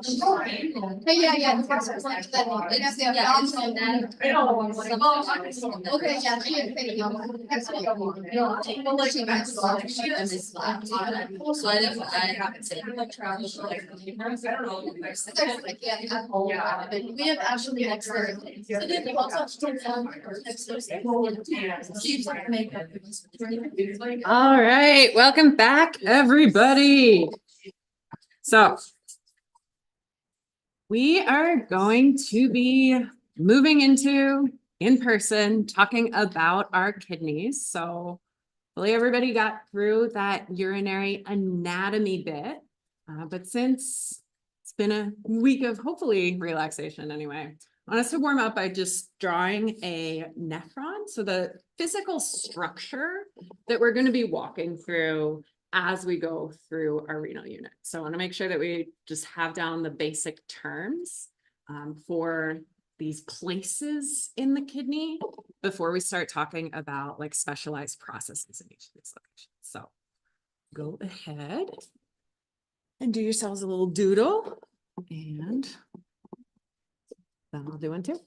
Yeah. Okay, yeah. We have actually All right, welcome back, everybody. So we are going to be moving into in-person talking about our kidneys. So hopefully everybody got through that urinary anatomy bit. But since it's been a week of hopefully relaxation anyway, I want us to warm up by just drawing a nephron. So the physical structure that we're going to be walking through as we go through our renal unit. So I want to make sure that we just have down the basic terms for these places in the kidney before we start talking about like specialized processes in each of these locations. So go ahead and do yourselves a little doodle, and then I'll do one too.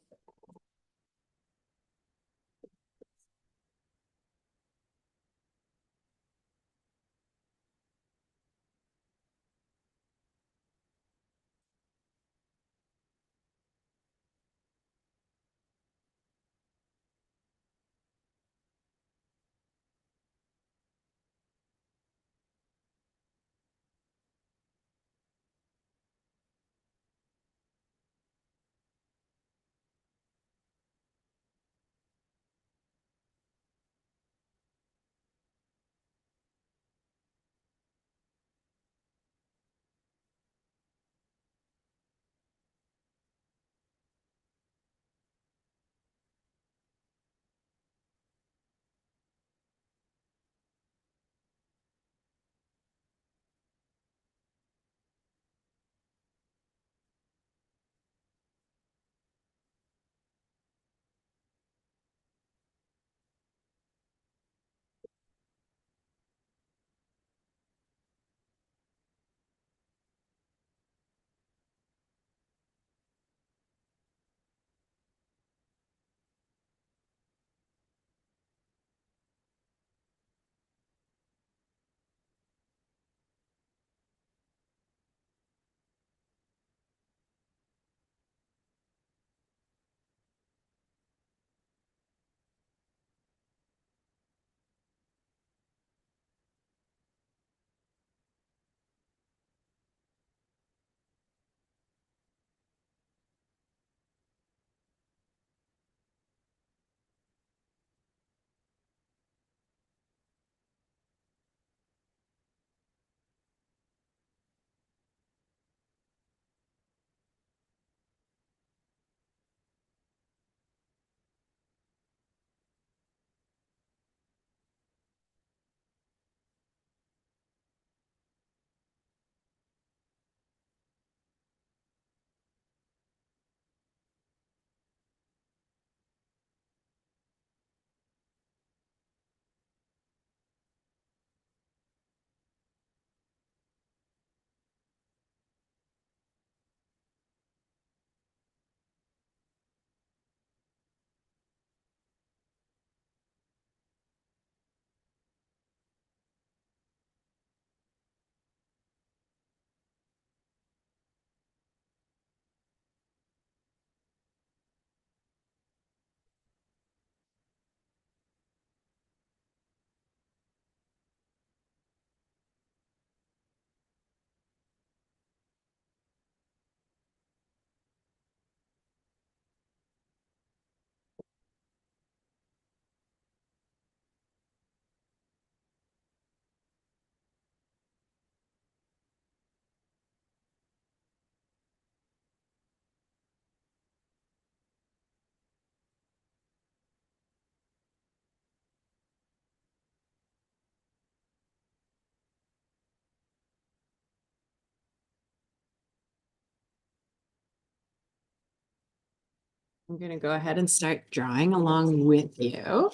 I'm going to go ahead and start drawing along with you.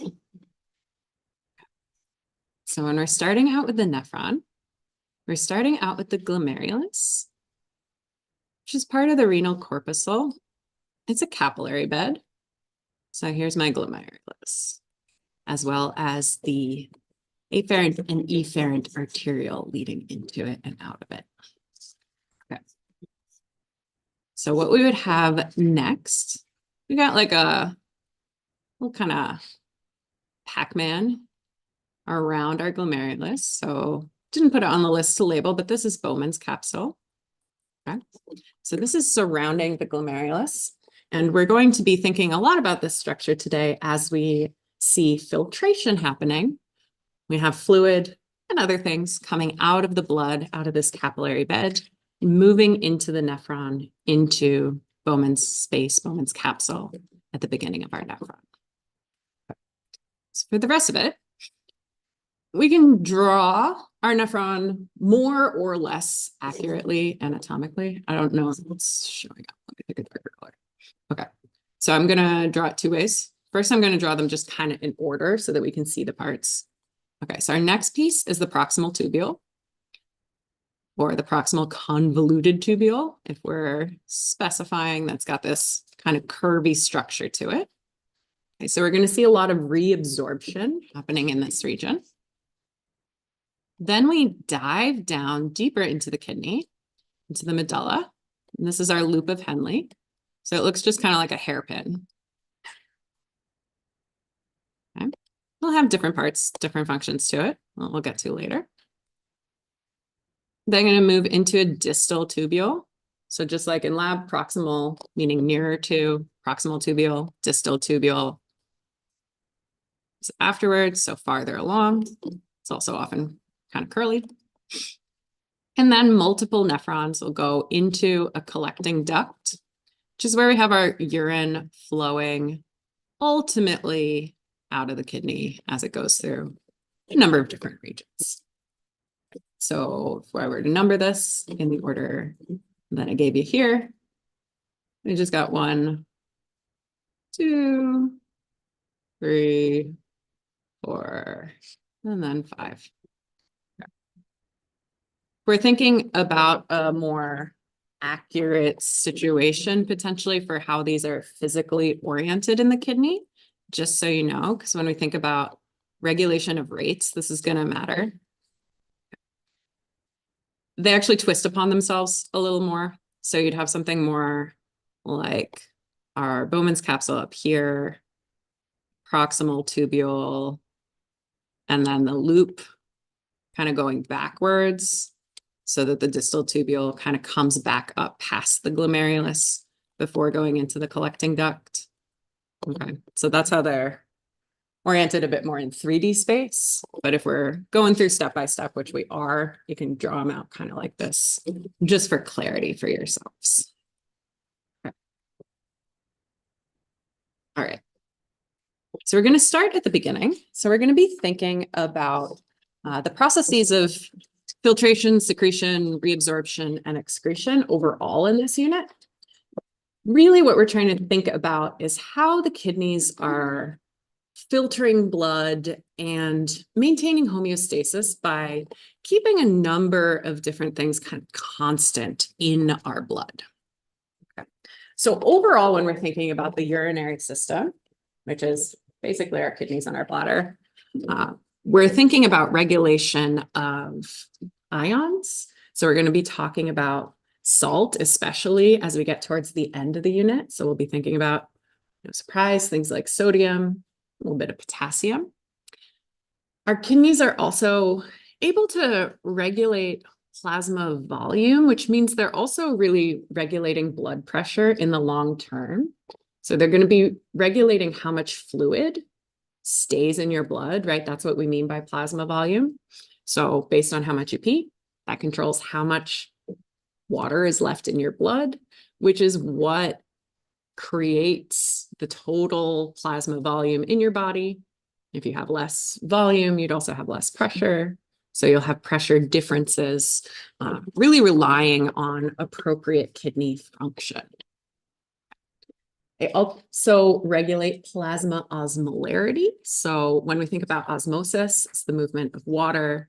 So when we're starting out with the nephron, we're starting out with the glomerulus. which is part of the renal corpuscle. It's a capillary bed. So here's my glomerulus, as well as the afferent and efferent arteriole leading into it and out of it. Okay. So what we would have next, we got like a little kind of Pac-Man around our glomerulus. So didn't put it on the list to label, but this is Bowman's capsule. Okay. So this is surrounding the glomerulus. And we're going to be thinking a lot about this structure today as we see filtration happening. We have fluid and other things coming out of the blood, out of this capillary bed, and moving into the nephron, into Bowman's space, Bowman's capsule at the beginning of our nephron. So for the rest of it, we can draw our nephron more or less accurately anatomically. I don't know if it's showing up. Let me pick a darker color. Okay, so I'm going to draw it two ways. First, I'm going to draw them just kind of in order so that we can see the parts. Okay, so our next piece is the proximal tubule, or the proximal convoluted tubule, if we're specifying that's got this kind of curvy structure to it. Okay, so we're going to see a lot of reabsorption happening in this region. Then we dive down deeper into the kidney, into the medulla. And this is our loop of Henle. So it looks just kind of like a hairpin. Okay. We'll have different parts, different functions to it. We'll get to later. Then I'm going to move into a distal tubule. So just like in lab, proximal, meaning nearer to, proximal tubule, distal tubule. So afterwards, so farther along. It's also often kind of curly. And then multiple nephrons will go into a collecting duct, which is where we have our urine flowing ultimately out of the kidney as it goes through a number of different regions. So if I were to number this in the order that I gave you here, we just got 1, 2, 3, 4, and then 5. We're thinking about a more accurate situation potentially for how these are physically oriented in the kidney, just so you know, because when we think about regulation of rates, this is going to matter. They actually twist upon themselves a little more. So you'd have something more like our Bowman's capsule up here, proximal tubule, and then the loop kind of going backwards so that the distal tubule kind of comes back up past the glomerulus before going into the collecting duct. Okay, so that's how they're oriented a bit more in 3D space. But if we're going through step by step, which we are, you can draw them out kind of like this, just for clarity for yourselves. Okay. All right. So we're going to start at the beginning. So we're going to be thinking about the processes of filtration, secretion, reabsorption, and excretion overall in this unit. Really what we're trying to think about is how the kidneys are filtering blood and maintaining homeostasis by keeping a number of different things kind of constant in our blood. Okay. So overall, when we're thinking about the urinary system, which is basically our kidneys and our bladder, we're thinking about regulation of ions. So we're going to be talking about salt, especially as we get towards the end of the unit. So we'll be thinking about, no surprise, things like sodium, a little bit of potassium. Our kidneys are also able to regulate plasma volume, which means they're also really regulating blood pressure in the long term. So they're going to be regulating how much fluid stays in your blood, right? That's what we mean by plasma volume. So based on how much you pee, that controls how much water is left in your blood, which is what creates the total plasma volume in your body. If you have less volume, you'd also have less pressure. So you'll have pressure differences, really relying on appropriate kidney function. They also regulate plasma osmolarity. So when we think about osmosis, it's the movement of water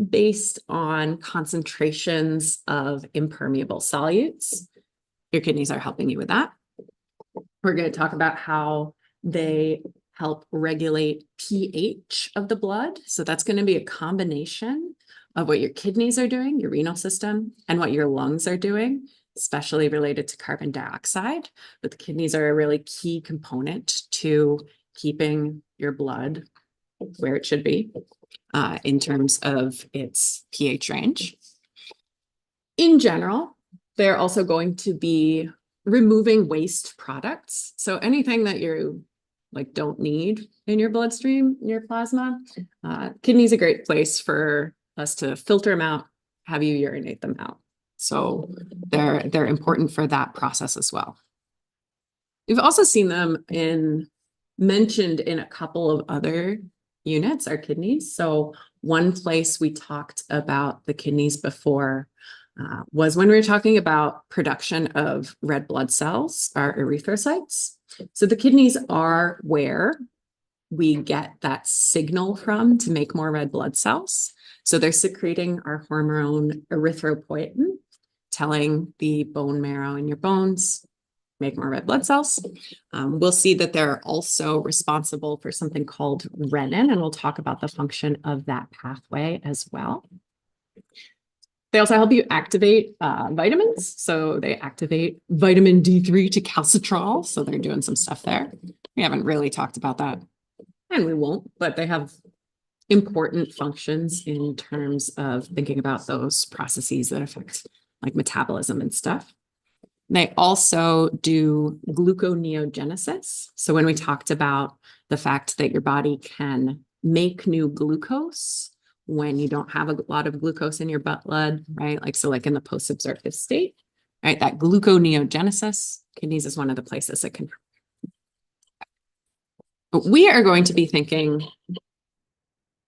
based on concentrations of impermeable solutes. your kidneys are helping you with that. We're going to talk about how they help regulate pH of the blood. So that's going to be a combination of what your kidneys are doing, your renal system, and what your lungs are doing, especially related to carbon dioxide. But the kidneys are a really key component to keeping your blood where it should be in terms of its pH range. In general, they're also going to be removing waste products. So anything that you don't need in your bloodstream, in your plasma, kidney is a great place for us to filter them out, have you urinate them out. So they're important for that process as well. We've also seen them mentioned in a couple of other units, our kidneys. So one place we talked about the kidneys before was when we were talking about production of red blood cells, our erythrocytes. So the kidneys are where we get that signal from to make more red blood cells. So they're secreting our hormone erythropoietin, telling the bone marrow in your bones, make more red blood cells. We'll see that they're also responsible for something called renin, and we'll talk about the function of that pathway as well. They also help you activate vitamins. So they activate vitamin D3 to calcitrol. So they're doing some stuff there. We haven't really talked about that, and we won't, but they have important functions in terms of thinking about those processes that affect metabolism and stuff. They also do gluconeogenesis. So when we talked about the fact that your body can make new glucose when you don't have a lot of glucose in your blood, right? Like in the post-absorptive state, right? That gluconeogenesis, kidneys is one of the places it can. But we are going to be thinking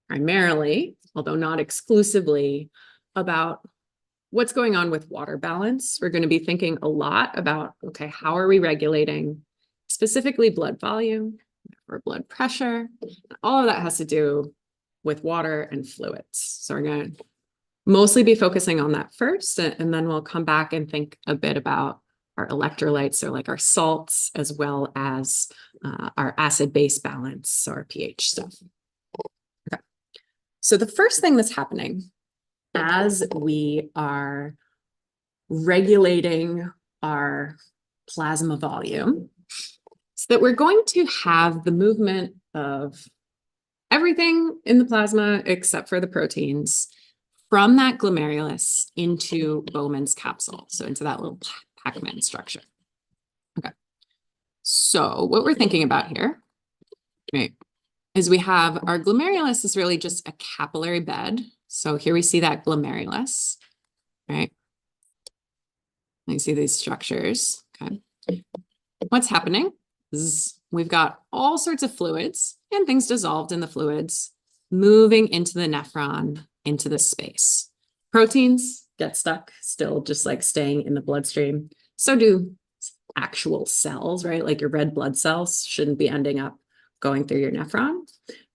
primarily, although not exclusively, about what's going on with water balance. We're going to be thinking a lot about, okay, how are we regulating specifically blood volume or blood pressure? All of that has to do with water and fluids. So we're going to mostly be focusing on that first, and then we'll come back and think a bit about our electrolytes, so our salts, as well as our acid-base balance, so our pH stuff. Okay. So the first thing that's happening as we are regulating our plasma volume is that we're going to have the movement of everything in the plasma except for the proteins from that glomerulus into Bowman's capsule, so into that little Pac-Man structure. Okay, so what we're thinking about here, right, is we have our glomerulus is really just a capillary bed. So here we see that glomerulus, right? You see these structures, okay? What's happening is we've got all sorts of fluids and things dissolved in the fluids moving into the nephron, into the space. Proteins get stuck, still just staying in the bloodstream. So do actual cells, right? Like your red blood cells shouldn't be ending up going through your nephron,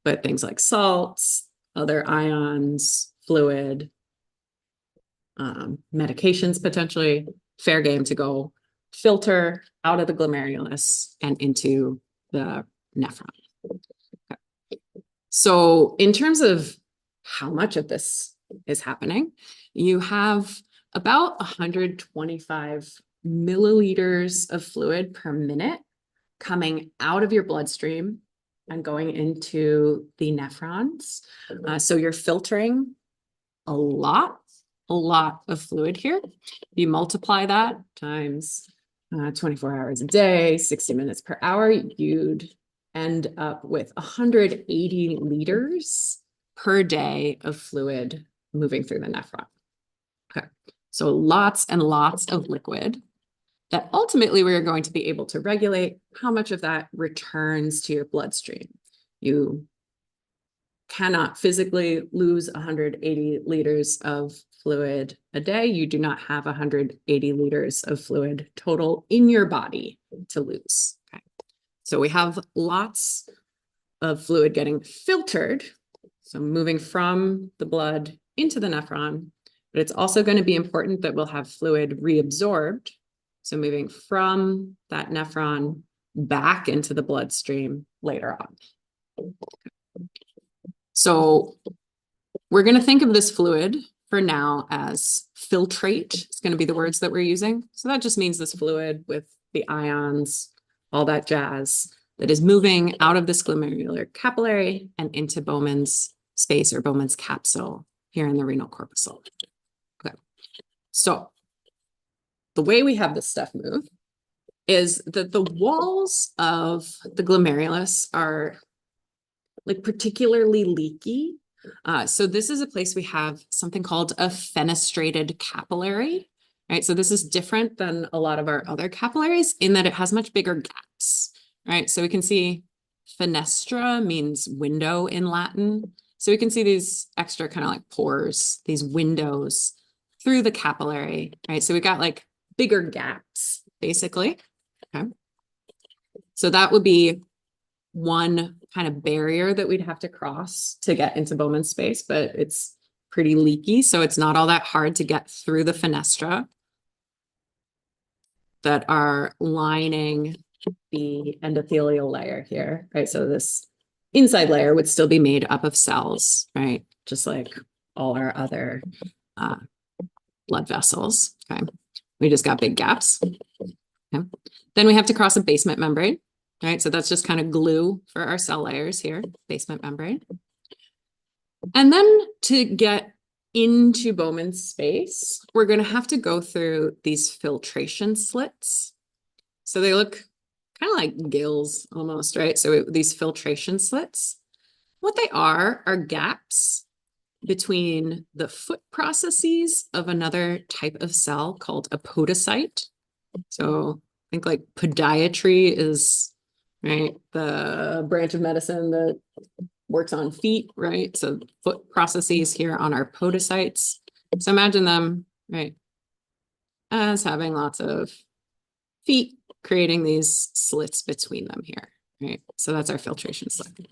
but things like salts, other ions, fluid, medications potentially, fair game to go filter out of the glomerulus and into the nephron. Okay. So in terms of how much of this is happening, you have about 125 milliliters of fluid per minute coming out of your bloodstream and going into the nephrons. So you're filtering a lot of fluid here. You multiply that times 24 hours a day, 60 minutes per hour, you'd end up with 180 liters per day of fluid moving through the nephron. Okay, so lots and lots of liquid that ultimately we are going to be able to regulate how much of that returns to your bloodstream. You cannot physically lose 180 liters of fluid a day. You do not have 180 liters of fluid total in your body to lose. Okay. So we have lots of fluid getting filtered, so moving from the blood into the nephron, but it's also going to be important that we'll have fluid reabsorbed. So moving from that nephron back into the bloodstream later on. So we're going to think of this fluid for now as filtrate. It's going to be the words that we're using. So that just means this fluid with the ions, all that jazz that is moving out of this glomerular capillary and into Bowman's space or Bowman's capsule here in the renal corpuscle. Okay. So the way we have this stuff move is that the walls of the glomerulus are like particularly leaky. So this is a place we have something called a fenestrated capillary, right? So this is different than a lot of our other capillaries in that it has much bigger gaps, right? So we can see fenestra means window in Latin. So we can see these extra kind of like pores, these windows through the capillary, right? So we got like bigger gaps, basically. Okay. So that would be one kind of barrier that we'd have to cross to get into Bowman's space, but it's pretty leaky, so it's not all that hard to get through the fenestra that are lining the endothelial layer here, right? So this inside layer would still be made up of cells, right? Just like all our other blood vessels, okay? We just got big gaps. Okay. Then we have to cross a basement membrane, right? So that's just kind of glue for our cell layers here, basement membrane. And then to get into Bowman's space, we're going to have to go through these filtration slits. So they look kind of like gills almost, right? So these filtration slits, what they are gaps between the foot processes of another type of cell called a podocyte. So I think like podiatry is, right, the branch of medicine that works on feet, right? So foot processes here on our podocytes. So imagine them, right, as having lots of feet creating these slits between them here, right? So that's our filtration slit.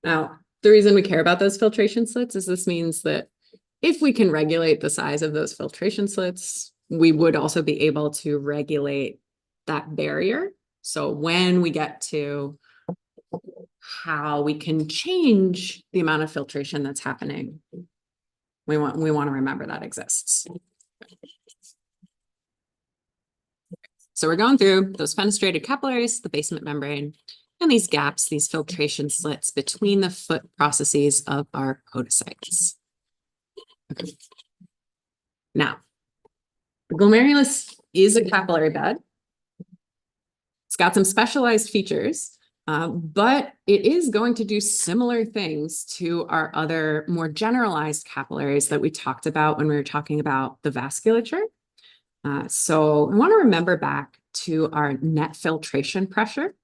Now, the reason we care about those filtration slits is this means that if we can regulate the size of those filtration slits, we would also be able to regulate that barrier. So when we get to how we can change the amount of filtration that's happening, we want to remember that exists. So we're going through those fenestrated capillaries, the basement membrane, and these gaps, these filtration slits between the foot processes of our podocytes. Okay. Now, the glomerulus is a capillary bed. It's got some specialized features, but it is going to do similar things to our other more generalized capillaries that we talked about when we were talking about the vasculature. So I want to remember back to our net filtration pressure.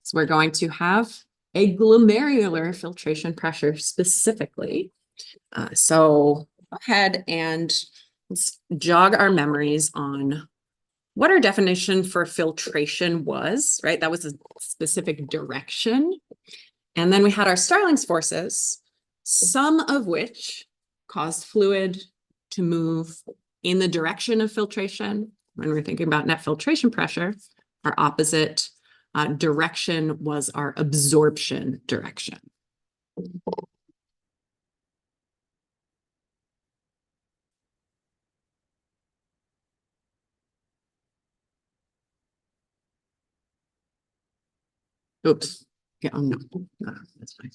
So we're going to have a glomerular filtration pressure specifically. So go ahead and let's jog our memories on what our definition for filtration was, right? That was a specific direction. And then we had our Starling's forces, some of which caused fluid to move in the direction of filtration. When we're thinking about net filtration pressure, our opposite direction was our absorption direction. Oops. Yeah, oh no, that's fine.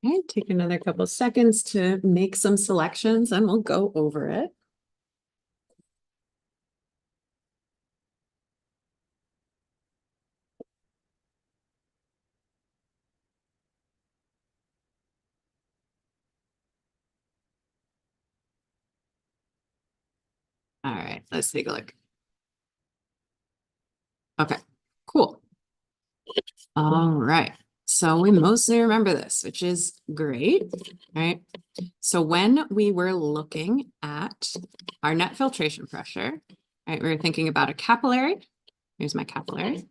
Okay, take another couple seconds to make some selections and we'll go over it. All right, let's take a look. Okay, cool. All right. So we mostly remember this, which is great, right? So when we were looking at our net filtration pressure, right, we were thinking about a capillary. Here's my capillary.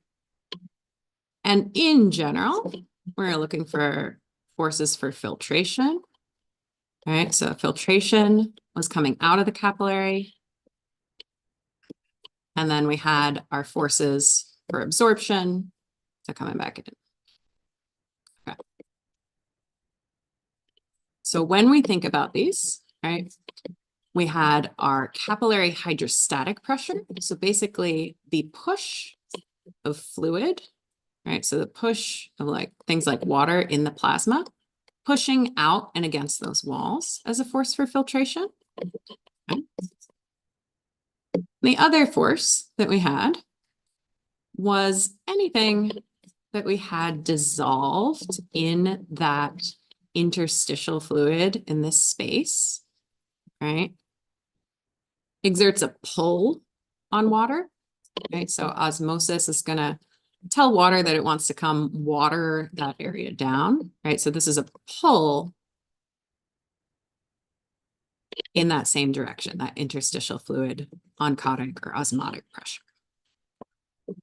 And in general, we're looking for forces for filtration, right? So filtration was coming out of the capillary. And then we had our forces for absorption, so coming back in. Okay. So when we think about these, right, we had our capillary hydrostatic pressure. So basically the push of fluid, right? So the push of like things like water in the plasma, pushing out and against those walls as a force for filtration. Okay. The other force that we had was anything that we had dissolved in that interstitial fluid in this space, right? Exerts a pull on water, right? So osmosis is going to tell water that it wants to come water that area down, right? So this is a pull in that same direction, that interstitial fluid oncotic or osmotic pressure. So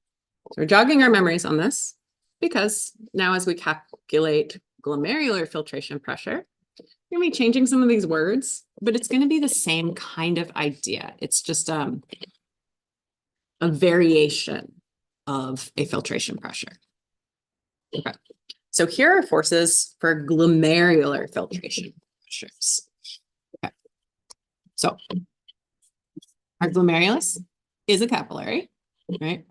we're jogging our memories on this because now as we calculate glomerular filtration pressure, we're going to be changing some of these words, but it's going to be the same kind of idea. It's just a variation of a filtration pressure. Okay. So here are forces for glomerular filtration pressures. Okay. So our glomerulus is a capillary, right?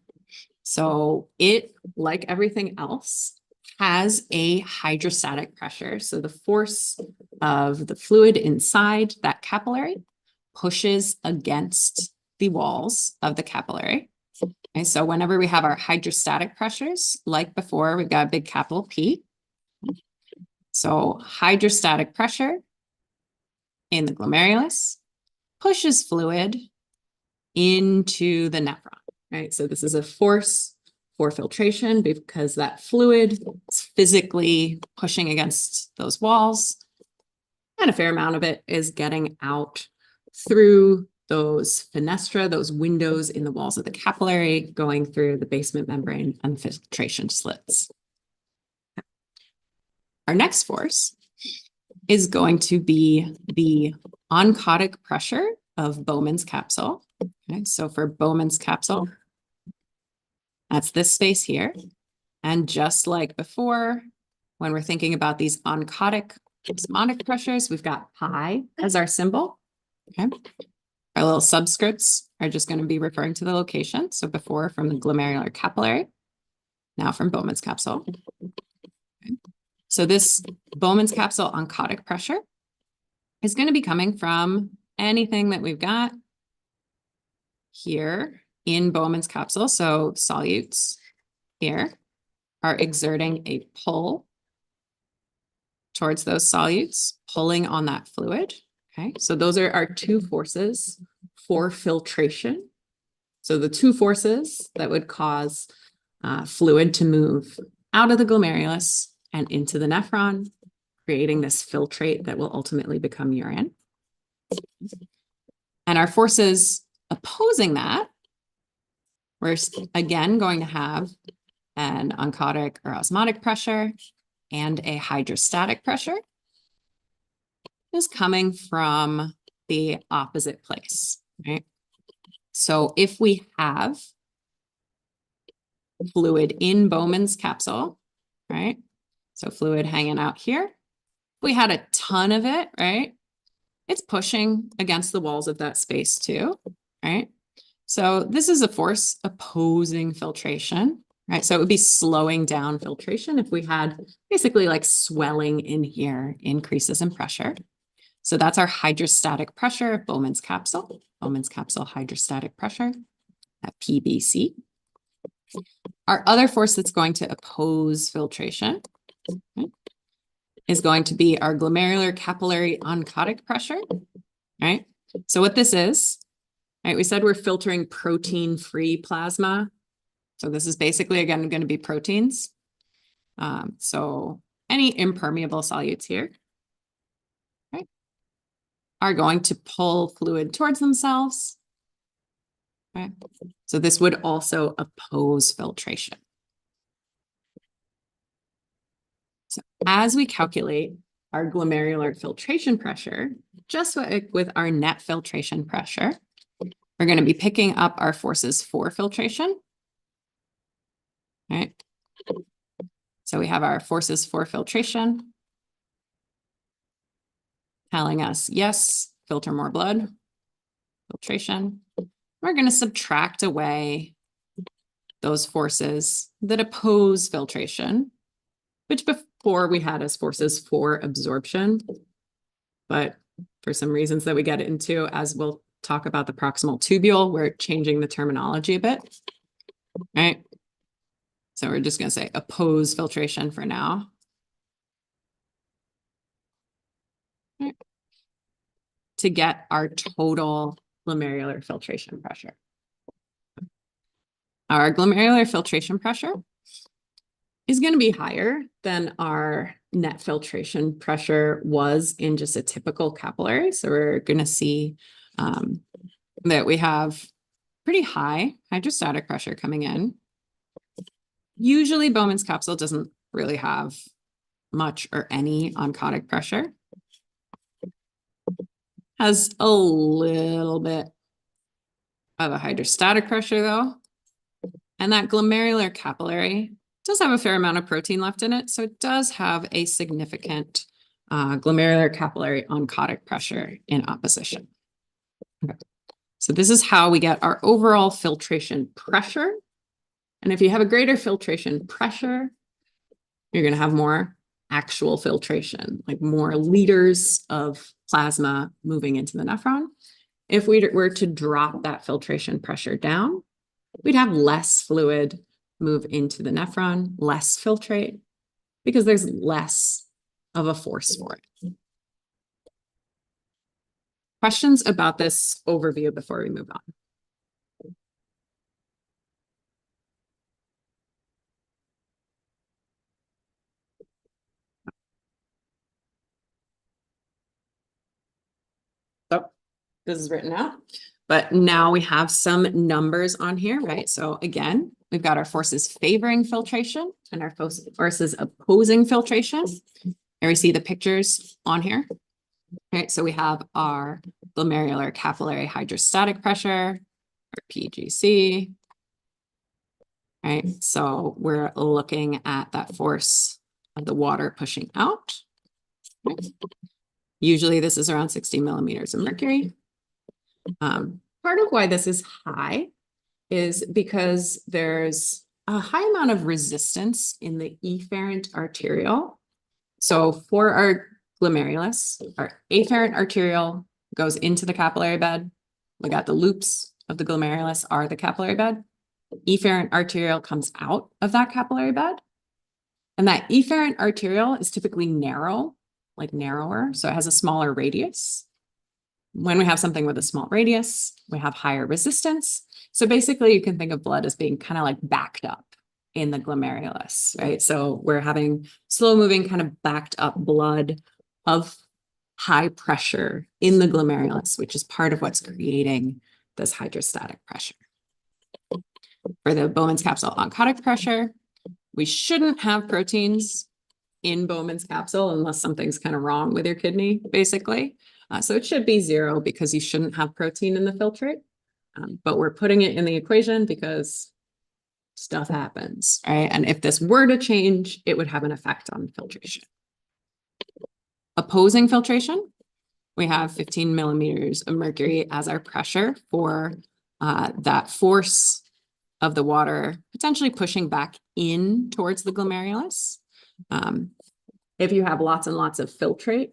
So it, like everything else, has a hydrostatic pressure. So the force of the fluid inside that capillary pushes against the walls of the capillary. Okay, so whenever we have our hydrostatic pressures, like before, we've got a big capital P. So hydrostatic pressure in the glomerulus pushes fluid into the nephron, right? So this is a force for filtration because that fluid is physically pushing against those walls, and a fair amount of it is getting out through those fenestra, those windows in the walls of the capillary, going through the basement membrane and filtration slits. Our next force is going to be the oncotic pressure of Bowman's capsule. Okay, so for Bowman's capsule, that's this space here. And just like before, when we're thinking about these oncotic osmotic pressures, we've got pi as our symbol. Okay. Our little subscripts are just going to be referring to the location. So before from the glomerular capillary, now from Bowman's capsule. Okay. So this Bowman's capsule oncotic pressure is going to be coming from anything that we've got here in Bowman's capsule. So solutes here are exerting a pull towards those solutes, pulling on that fluid. Okay, so those are our two forces for filtration. So the two forces that would cause fluid to move out of the glomerulus and into the nephron, creating this filtrate that will ultimately become urine. And our forces opposing that, we're again going to have an oncotic or osmotic pressure and a hydrostatic pressure is coming from the opposite place, right? So if we have fluid in Bowman's capsule, right? So fluid hanging out here. If we had a ton of it, right? It's pushing against the walls of that space too, right? So this is a force opposing filtration, right? So it would be slowing down filtration if we had basically like swelling in here, increases in pressure. So that's our hydrostatic pressure of Bowman's capsule hydrostatic pressure at PBC. Our other force that's going to oppose filtration, okay, is going to be our glomerular capillary oncotic pressure, right? So what this is, right, we said we're filtering protein-free plasma. So this is basically, again, going to be proteins. So any impermeable solutes here, right, are going to pull fluid towards themselves. Right? So this would also oppose filtration. So as we calculate our glomerular filtration pressure, just like with our net filtration pressure, we're going to be picking up our forces for filtration. Right? So we have our forces for filtration telling us, yes, filter more blood, filtration. We're going to subtract away those forces that oppose filtration, which before we had as forces for absorption. But for some reasons that we get into, as we'll talk about the proximal tubule, we're changing the terminology a bit, right? So we're just going to say oppose filtration for now. Right. To get our total glomerular filtration pressure. Our glomerular filtration pressure is going to be higher than our net filtration pressure was in just a typical capillary. So we're going to see that we have pretty high hydrostatic pressure coming in. Usually Bowman's capsule doesn't really have much or any oncotic pressure. Has a little bit of a hydrostatic pressure though. And that glomerular capillary does have a fair amount of protein left in it. So it does have a significant glomerular capillary oncotic pressure in opposition. Okay. So this is how we get our overall filtration pressure. And if you have a greater filtration pressure, you're going to have more actual filtration, like more liters of plasma moving into the nephron. If we were to drop that filtration pressure down, we'd have less fluid move into the nephron, less filtrate, because there's less of a force for it. Questions about this overview before we move on? So this is written out, but now we have some numbers on here, right? So again, we've got our forces favoring filtration and our forces opposing filtration. And we see the pictures on here. Right, so we have our glomerular capillary hydrostatic pressure, or PGC. Right, so we're looking at that force of the water pushing out. Right. Usually this is around 60 millimeters of mercury. Part of why this is high is because there's a high amount of resistance in the efferent arteriole. So for our glomerulus, our afferent arteriole goes into the capillary bed. We got the loops of the glomerulus are the capillary bed. Efferent arteriole comes out of that capillary bed. And that efferent arteriole is typically narrow, like narrower. So it has a smaller radius. When we have something with a small radius, we have higher resistance. So basically you can think of blood as being kind of like backed up in the glomerulus, right? So we're having slow moving kind of backed up blood of high pressure in the glomerulus, which is part of what's creating this hydrostatic pressure. For the Bowman's capsule oncotic pressure, we shouldn't have proteins in Bowman's capsule unless something's kind of wrong with your kidney, basically. So it should be 0 because you shouldn't have protein in the filtrate. But we're putting it in the equation because stuff happens, right? And if this were to change, it would have an effect on filtration. Opposing filtration, we have 15 millimeters of mercury as our pressure for that force of the water potentially pushing back in towards the glomerulus. If you have lots and lots of filtrate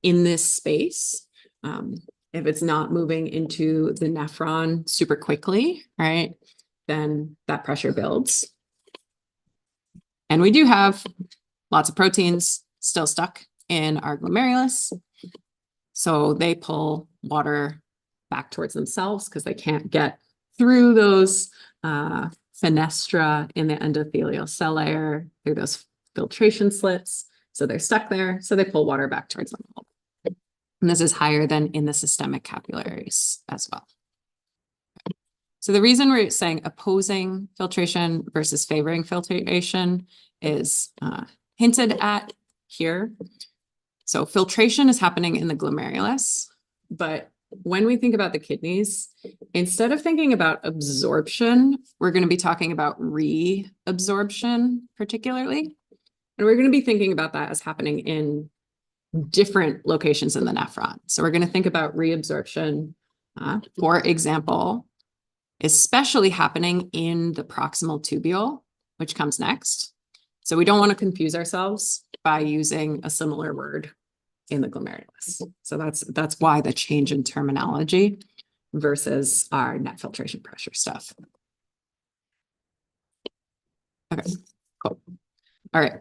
in this space, if it's not moving into the nephron super quickly, right, then that pressure builds. And we do have lots of proteins still stuck in our glomerulus. So they pull water back towards themselves because they can't get through those fenestra in the endothelial cell layer, through those filtration slits. So they're stuck there. So they pull water back towards them. And this is higher than in the systemic capillaries as well. So the reason we're saying opposing filtration versus favoring filtration is hinted at here. So filtration is happening in the glomerulus, but when we think about the kidneys, instead of thinking about absorption, we're going to be talking about reabsorption particularly. And we're going to be thinking about that as happening in different locations in the nephron. So we're going to think about reabsorption, for example, especially happening in the proximal tubule, which comes next. So we don't want to confuse ourselves by using a similar word in the glomerulus. So that's why the change in terminology versus our net filtration pressure stuff. Okay, cool. All right.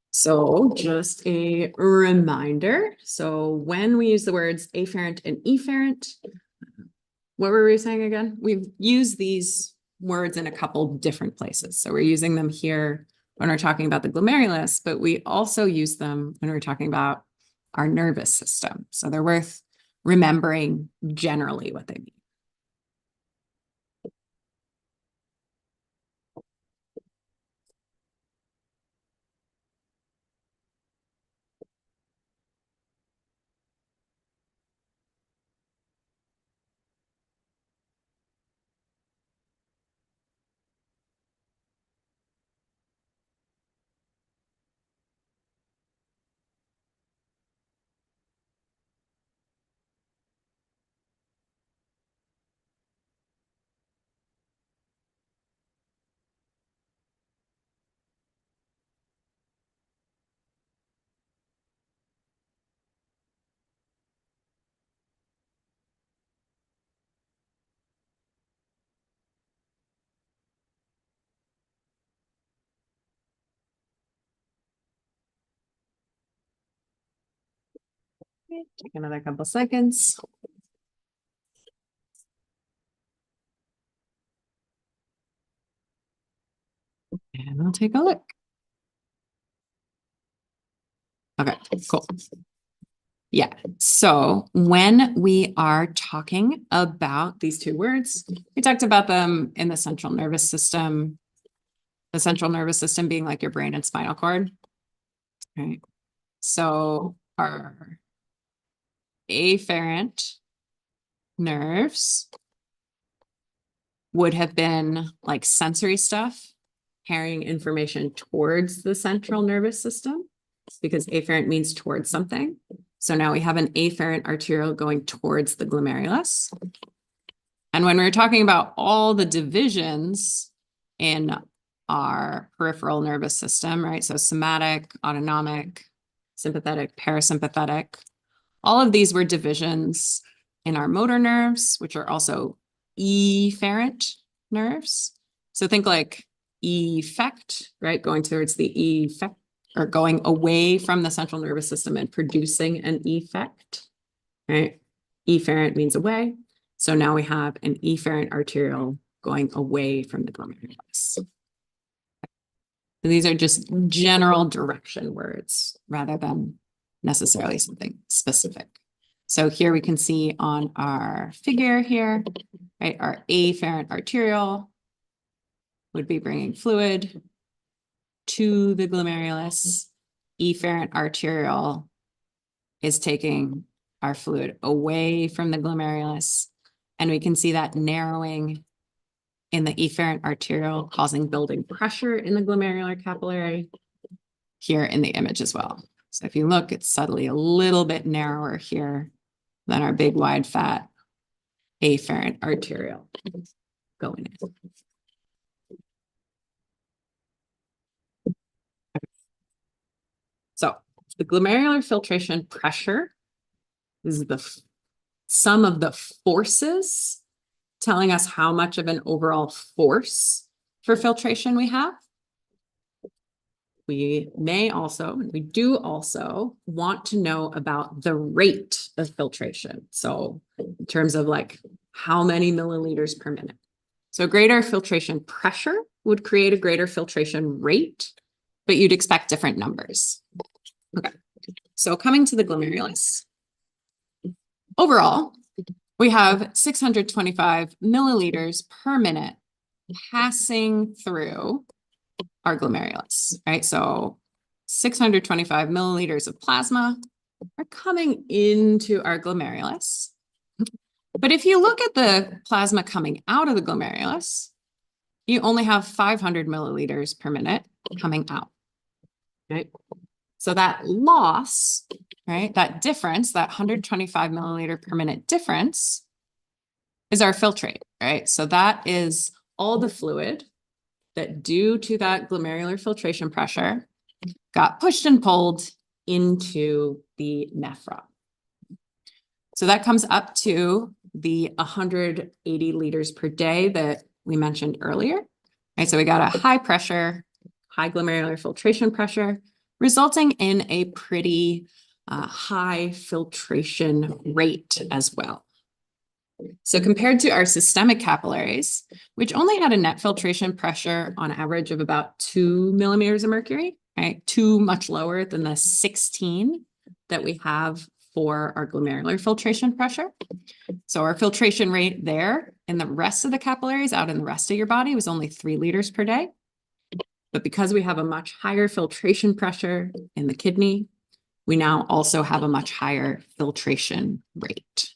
So just a reminder. So when we use the words afferent and efferent, what were we saying again? We've used these words in a couple different places. So we're using them here when we're talking about the glomerulus, but we also use them when we're talking about our nervous system. So they're worth remembering generally what they mean. Okay, take another couple seconds. And we'll take a look. Okay, cool. Yeah, so when we are talking about these two words, we talked about them in the central nervous system being like your brain and spinal cord. Right. So our afferent nerves would have been like sensory stuff, carrying information towards the central nervous system, because afferent means towards something. So now we have an afferent arteriole going towards the glomerulus. And when we're talking about all the divisions in our peripheral nervous system, right? So somatic, autonomic, sympathetic, parasympathetic, all of these were divisions in our motor nerves, which are also efferent nerves. So think like effect, right? Going towards the effect, or going away from the central nervous system and producing an effect, right? Efferent means away. So now we have an efferent arteriole going away from the glomerulus. And these are just general direction words rather than necessarily something specific. So here we can see on our figure here, right, our afferent arteriole would be bringing fluid to the glomerulus. Efferent arteriole is taking our fluid away from the glomerulus. And we can see that narrowing in the efferent arteriole, causing building pressure in the glomerular capillary here in the image as well. So if you look, it's subtly a little bit narrower here than our big wide fat afferent arteriole going in. the glomerular filtration pressure is the sum of the forces telling us how much of an overall force for filtration we have. We do also want to know about the rate of filtration. So in terms of like how many milliliters per minute. So greater filtration pressure would create a greater filtration rate, but you'd expect different numbers. Okay, so coming to the glomerulus. Overall, we have 625 milliliters per minute passing through our glomerulus, right? So 625 milliliters of plasma are coming into our glomerulus. But if you look at the plasma coming out of the glomerulus, you only have 500 milliliters per minute coming out, right? So that loss, right, that difference, that 125 milliliter per minute difference is our filtrate, right? So that is all the fluid that due to that glomerular filtration pressure got pushed and pulled into the nephron. So that comes up to the 180 liters per day that we mentioned earlier, right? So we got a high pressure, high glomerular filtration pressure, resulting in a pretty high filtration rate as well. So compared to our systemic capillaries, which only had a net filtration pressure on average of about 2 millimeters of mercury, right? 2 much lower than the 16 that we have for our glomerular filtration pressure. So our filtration rate there in the rest of the capillaries out in the rest of your body was only 3 liters per day. But because we have a much higher filtration pressure in the kidney, we now also have a much higher filtration rate.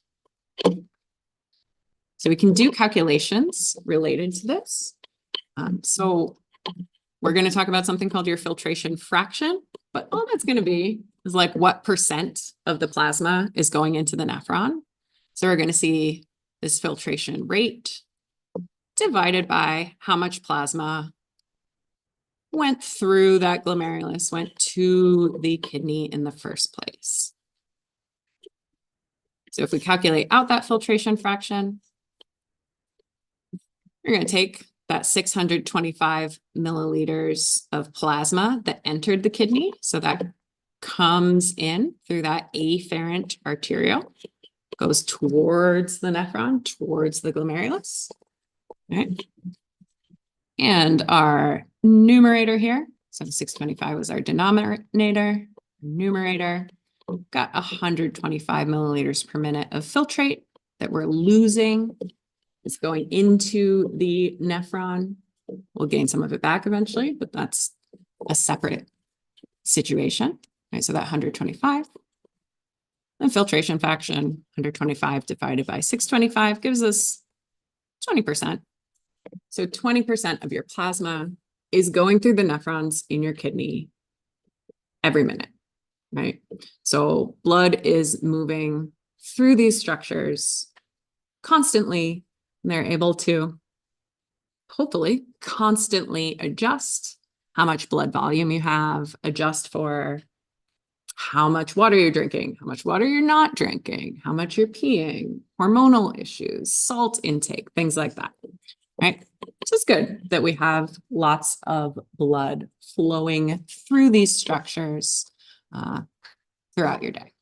So we can do calculations related to this. So we're going to talk about something called your filtration fraction, but all that's going to be is like what percent of the plasma is going into the nephron. So we're going to see this filtration rate divided by how much plasma went through that glomerulus, went to the kidney in the first place. So if we calculate out that filtration fraction, we're going to take that 625 milliliters of plasma that entered the kidney. So that comes in through that afferent arteriole, goes towards the nephron, towards the glomerulus. Right? And our numerator here, so 625 was our denominator, numerator, got 125 milliliters per minute of filtrate that we're losing. It's going into the nephron. We'll gain some of it back eventually, but that's a separate situation. Right, so that 125. The filtration fraction, 125 divided by 625 gives us 20%. So 20% of your plasma is going through the nephrons in your kidney every minute, right? So blood is moving through these structures constantly. And they're able to hopefully constantly adjust how much blood volume you have, adjust for how much water you're drinking, how much water you're not drinking, how much you're peeing, hormonal issues, salt intake, things like that, right? So it's good that we have lots of blood flowing through these structures throughout your day.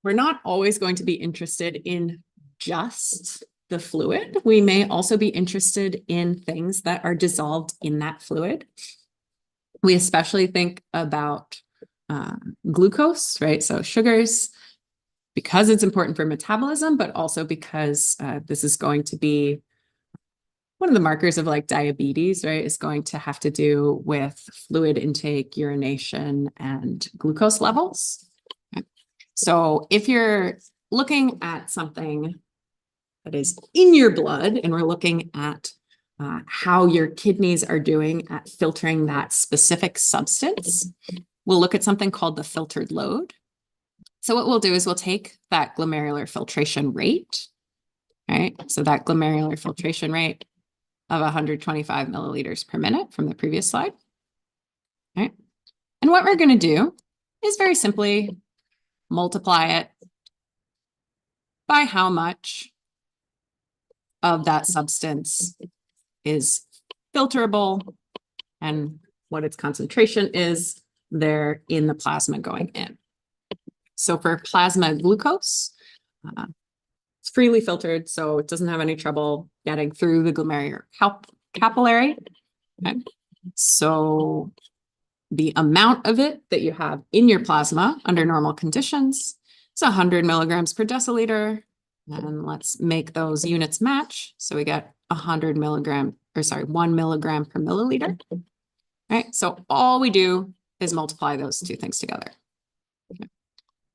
We're not always going to be interested in just the fluid. We may also be interested in things that are dissolved in that fluid. We especially think about glucose, right? So sugars, because it's important for metabolism, but also because this is going to be one of the markers of like diabetes, right? Is going to have to do with fluid intake, urination, and glucose levels. Okay. So if you're looking at something that is in your blood, and we're looking at how your kidneys are doing at filtering that specific substance, we'll look at something called the filtered load. So what we'll do is we'll take that glomerular filtration rate, right? So that glomerular filtration rate of 125 milliliters per minute from the previous slide, right? And what we're going to do is very simply multiply it by how much of that substance is filterable and what its concentration is there in the plasma going in. So for plasma glucose, it's freely filtered, so it doesn't have any trouble getting through the glomerular capillary. Okay. So the amount of it that you have in your plasma under normal conditions is 100 milligrams per deciliter. And let's make those units match. So we get 1 milligram per milliliter. Right. So all we do is multiply those two things together. Okay.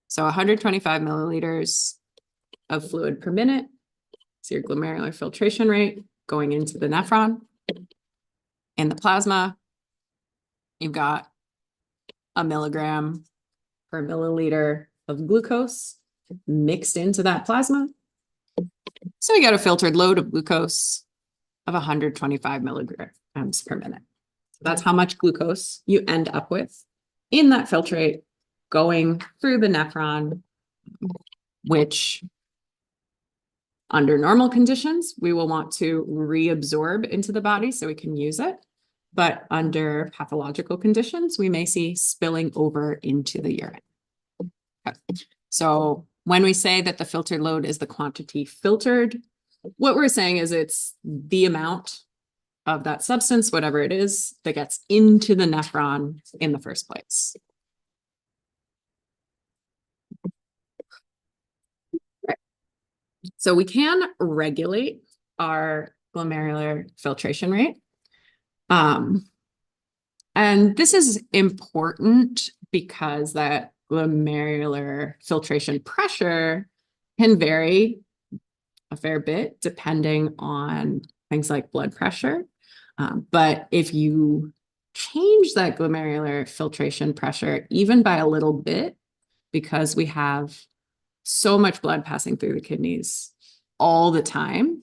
So 125 milliliters of fluid per minute. So your glomerular filtration rate going into the nephron. In the plasma, you've got 1 milligram per milliliter of glucose mixed into that plasma. So we got a filtered load of glucose of 125 milligrams per minute. So that's how much glucose you end up with in that filtrate going through the nephron, which under normal conditions, we will want to reabsorb into the body so we can use it. But under pathological conditions, we may see spilling over into the urine. Okay. So when we say that the filtered load is the quantity filtered, what we're saying is it's the amount of that substance, whatever it is, that gets into the nephron in the first place. Right. So we can regulate our glomerular filtration rate. And this is important because that glomerular filtration pressure can vary a fair bit depending on things like blood pressure. But if you change that glomerular filtration pressure even by a little bit, because we have so much blood passing through the kidneys all the time,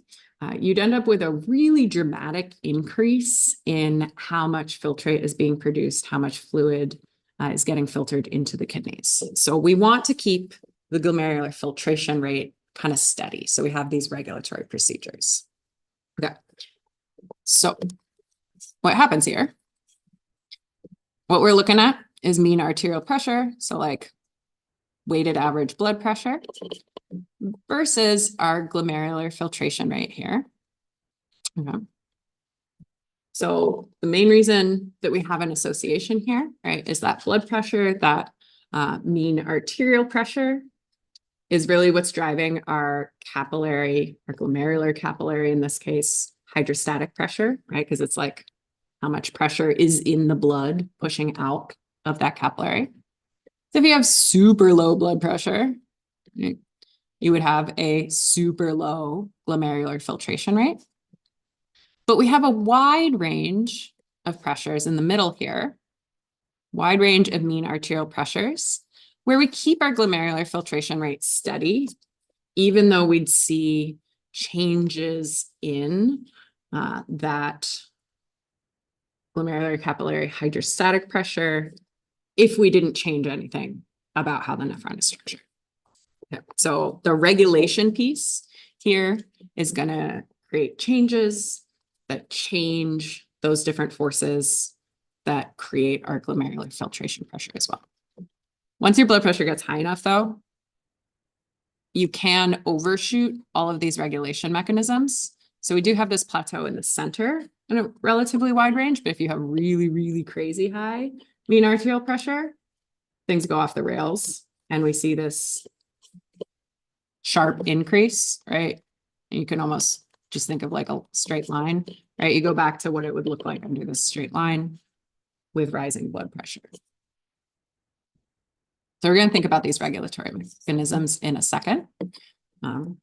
you'd end up with a really dramatic increase in how much filtrate is being produced, how much fluid is getting filtered into the kidneys. So we want to keep the glomerular filtration rate kind of steady. So we have these regulatory procedures. Okay. So what happens here? What we're looking at is mean arterial pressure. So like weighted average blood pressure versus our glomerular filtration rate here. Okay. So the main reason that we have an association here, right, is that blood pressure, that mean arterial pressure is really what's driving our capillary, our glomerular capillary, in this case, hydrostatic pressure, right? Because it's like how much pressure is in the blood pushing out of that capillary. So if you have super low blood pressure, you would have a super low glomerular filtration rate. But we have a wide range of pressures in the middle here, wide range of mean arterial pressures, where we keep our glomerular filtration rate steady, even though we'd see changes in that glomerular capillary hydrostatic pressure if we didn't change anything about how the nephron is structured. Okay. So the regulation piece here is going to create changes that change those different forces that create our glomerular filtration pressure as well. Once your blood pressure gets high enough, though, you can overshoot all of these regulation mechanisms. So we do have this plateau in the center in a relatively wide range, but if you have really, really crazy high mean arterial pressure, things go off the rails and we see this sharp increase, right? And you can almost just think of like a straight line, right? You go back to what it would look like under this straight line with rising blood pressure. So we're going to think about these regulatory mechanisms in a second.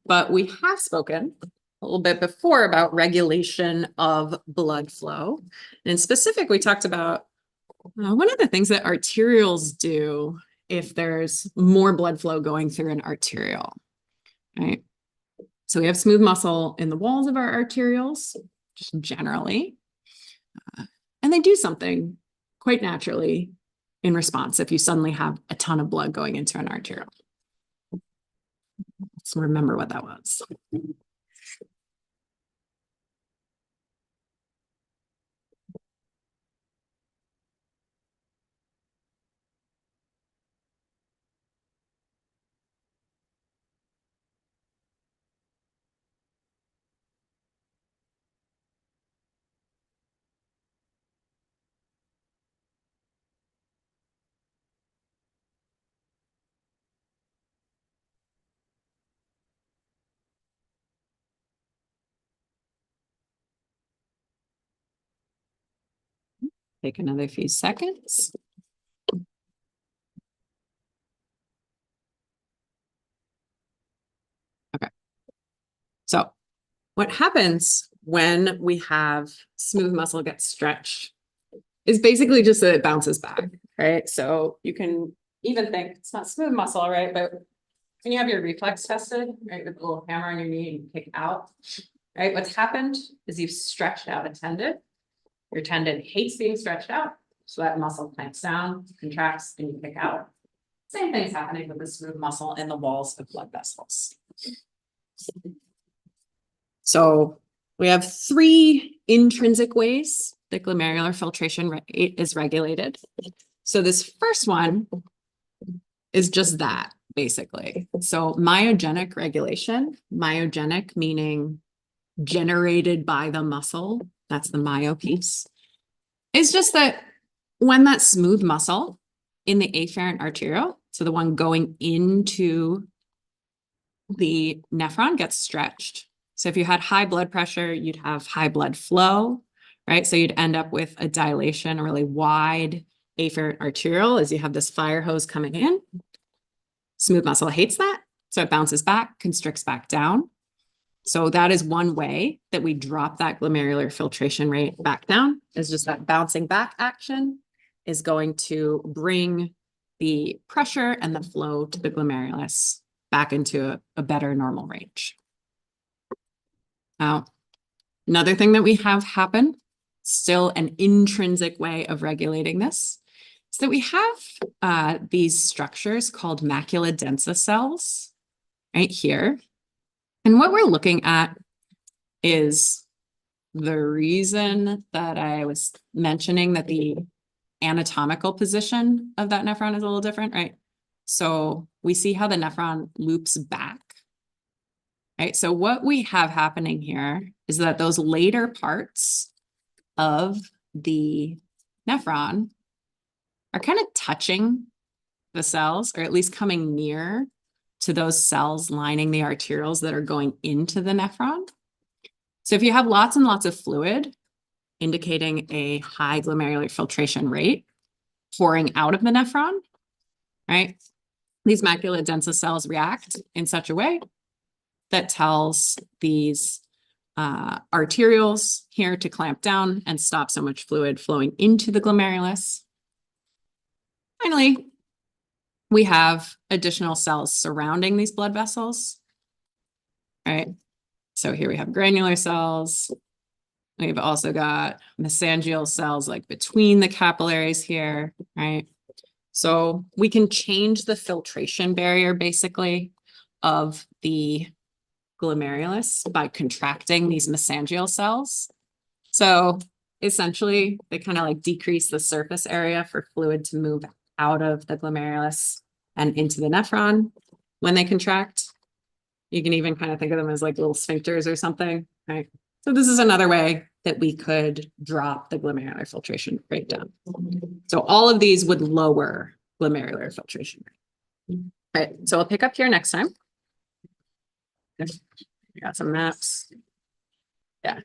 But we have spoken a little bit before about regulation of blood flow. And in specific, we talked about one of the things that arterioles do if there's more blood flow going through an arteriole, right? So we have smooth muscle in the walls of our arterioles, just generally. And they do something quite naturally in response if you suddenly have a ton of blood going into an arteriole. Let's remember what that was. Take another few seconds. Okay. So what happens when we have smooth muscle get stretched is basically just that it bounces back, right? So you can even think it's not smooth muscle, right? But when you have your reflex tested, right, with a little hammer on your knee and you kick out, right? What's happened is you've stretched out a tendon. Your tendon hates being stretched out, so that muscle clamps down, contracts, and you kick out. Same thing's happening with the smooth muscle in the walls of blood vessels. So we have 3 intrinsic ways that glomerular filtration rate is regulated. So this first one is just that, basically. So myogenic regulation, myogenic meaning generated by the muscle, that's the myo piece, is just that when that smooth muscle in the afferent arteriole, so the one going into the nephron, gets stretched. So if you had high blood pressure, you'd have high blood flow, right? So you'd end up with a dilation, a really wide afferent arteriole as you have this fire hose coming in. Smooth muscle hates that, so it bounces back, constricts back down. So that is one way that we drop that glomerular filtration rate back down, is just that bouncing back action is going to bring the pressure and the flow to the glomerulus back into a better normal range. Now, another thing that we have happen, still an intrinsic way of regulating this, is that we have these structures called macula densa cells right here. And what we're looking at is the reason that I was mentioning that the anatomical position of that nephron is a little different, right? So we see how the nephron loops back, right? So what we have happening here is that those later parts of the nephron are kind of touching the cells, or at least coming near to those cells lining the arterioles that are going into the nephron. So if you have lots and lots of fluid indicating a high glomerular filtration rate pouring out of the nephron, right? These macula densa cells react in such a way that tells these arterioles here to clamp down and stop so much fluid flowing into the glomerulus. Finally, we have additional cells surrounding these blood vessels, right? So here we have granular cells. We've also got mesangial cells like between the capillaries here, right? So we can change the filtration barrier basically of the glomerulus by contracting these mesangial cells. So essentially they kind of like decrease the surface area for fluid to move out of the glomerulus and into the nephron when they contract. You can even kind of think of them as like little sphincters or something, right? So this is another way that we could drop the glomerular filtration rate down. So all of these would lower glomerular filtration rate. All right, so I'll pick up here next time. We got some maps. Yeah.